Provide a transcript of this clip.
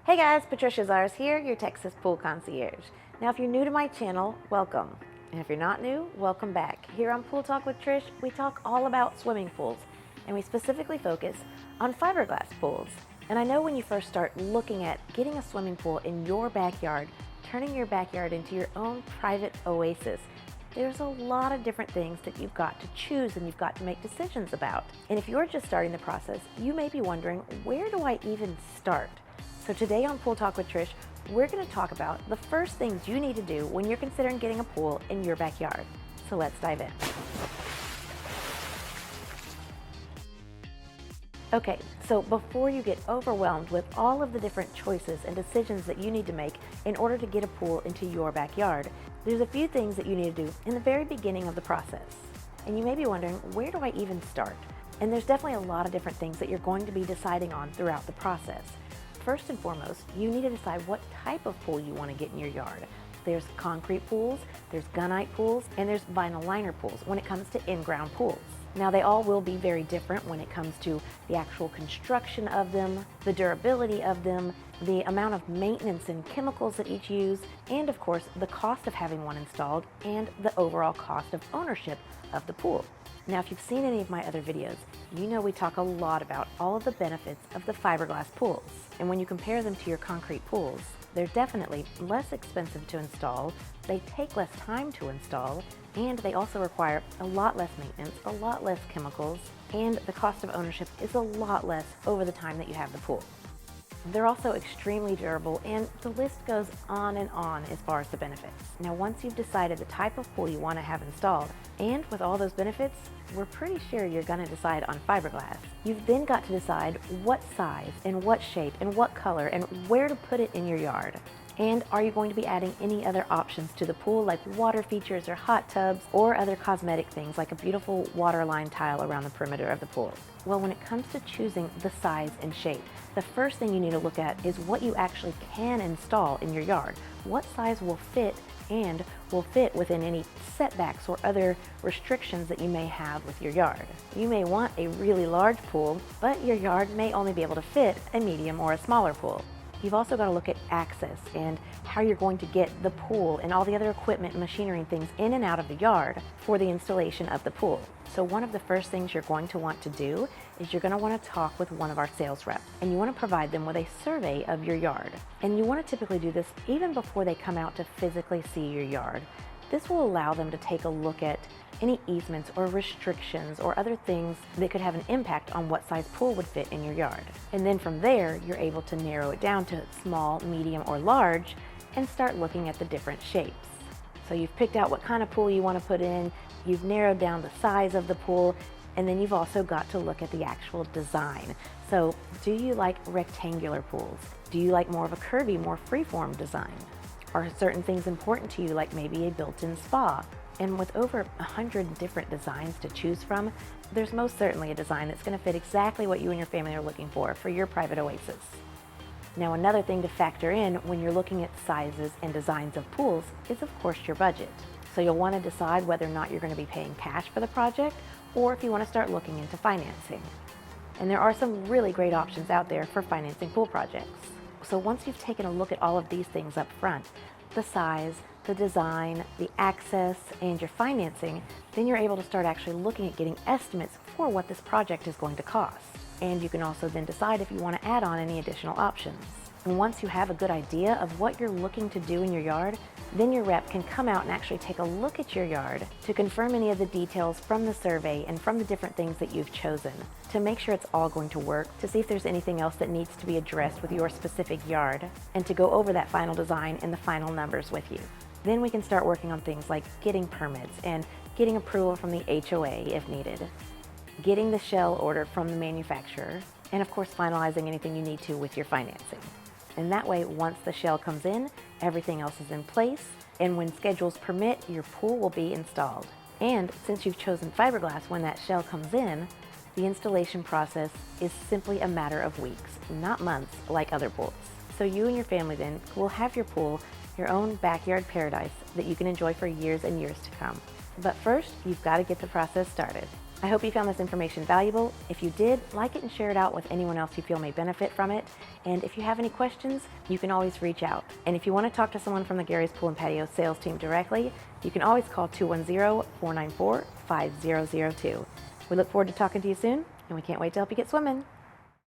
Hey guys, Patricia Zars here, your Texas Pool Concierge. Now if you're new to my channel, welcome. And if you're not new, welcome back. Here on Pool Talk with Trish, we talk all about swimming pools, and we specifically focus on fiberglass pools. And I know when you first start looking at getting a swimming pool in your backyard, turning your backyard into your own private oasis, there's a lot of different things that you've got to choose and you've got to make decisions about. And if you're just starting the process, you may be wondering, where do I even start? So today on Pool Talk with Trish, we're going to talk about the first things you need to do when you're considering getting a pool in your backyard. So let's dive in. Okay, so before you get overwhelmed with all of the different choices and decisions that you need to make in order to get a pool into your backyard, there's a few things that you need to do in the very beginning of the process. And you may be wondering, where do I even start? And there's definitely a lot of different things that you're going to be deciding on throughout the process. First and foremost, you need to decide what type of pool you want to get in your yard. There's concrete pools, there's gunite pools, and there's vinyl liner pools when it comes to in-ground pools. Now they all will be very different when it comes to the actual construction of them, the durability of them, the amount of maintenance and chemicals that each use, and of course the cost of having one installed and the overall cost of ownership of the pool. Now if you've seen any of my other videos, you know we talk a lot about all of the benefits of the fiberglass pools. And when you compare them to your concrete pools, they're definitely less expensive to install, they take less time to install, and they also require a lot less maintenance, a lot less chemicals, and the cost of ownership is a lot less over the time that you have the pool. They're also extremely durable, and the list goes on and on as far as the benefits. Now once you've decided the type of pool you want to have installed, and with all those benefits, we're pretty sure you're going to decide on fiberglass. You've then got to decide what size and what shape and what color and where to put it in your yard. And are you going to be adding any other options to the pool, like water features or hot tubs or other cosmetic things like a beautiful waterline tile around the perimeter of the pool? Well, when it comes to choosing the size and shape, the first thing you need to look at is what you actually can install in your yard. What size will fit and will fit within any setbacks or other restrictions that you may have with your yard. You may want a really large pool, but your yard may only be able to fit a medium or a smaller pool. You've also got to look at access and how you're going to get the pool and all the other equipment and machinery and things in and out of the yard for the installation of the pool. So one of the first things you're going to want to do is you're going to want to talk with one of our sales reps, and you want to provide them with a survey of your yard. And you want to typically do this even before they come out to physically see your yard. This will allow them to take a look at any easements or restrictions or other things that could have an impact on what size pool would fit in your yard. And then from there, you're able to narrow it down to small, medium, or large and start looking at the different shapes. So you've picked out what kind of pool you want to put in, you've narrowed down the size of the pool, and then you've also got to look at the actual design. So do you like rectangular pools? Do you like more of a curvy, more freeform design? Are certain things important to you, like maybe a built-in spa? And with over 100 different designs to choose from, there's most certainly a design that's going to fit exactly what you and your family are looking for your private oasis. Now another thing to factor in when you're looking at sizes and designs of pools is of course your budget. So you'll want to decide whether or not you're going to be paying cash for the project or if you want to start looking into financing. And there are some really great options out there for financing pool projects. So once you've taken a look at all of these things up front, the size, the design, the access, and your financing, then you're able to start actually looking at getting estimates for what this project is going to cost. And you can also then decide if you want to add on any additional options. And once you have a good idea of what you're looking to do in your yard, then your rep can come out and actually take a look at your yard to confirm any of the details from the survey and from the different things that you've chosen to make sure it's all going to work, to see if there's anything else that needs to be addressed with your specific yard, and to go over that final design and the final numbers with you. Then we can start working on things like getting permits and getting approval from the HOA if needed, getting the shell order from the manufacturer, and of course finalizing anything you need to with your financing. And that way, once the shell comes in, everything else is in place, and when schedules permit, your pool will be installed. And since you've chosen fiberglass when that shell comes in, the installation process is simply a matter of weeks, not months like other pools. So you and your family then will have your pool, your own backyard paradise that you can enjoy for years and years to come. But first, you've got to get the process started. I hope you found this information valuable. If you did, like it and share it out with anyone else you feel may benefit from it. And if you have any questions, you can always reach out. And if you want to talk to someone from the Gary's Pool and Patio sales team directly, you can always call 210-494-5002. We look forward to talking to you soon, and we can't wait to help you get swimming.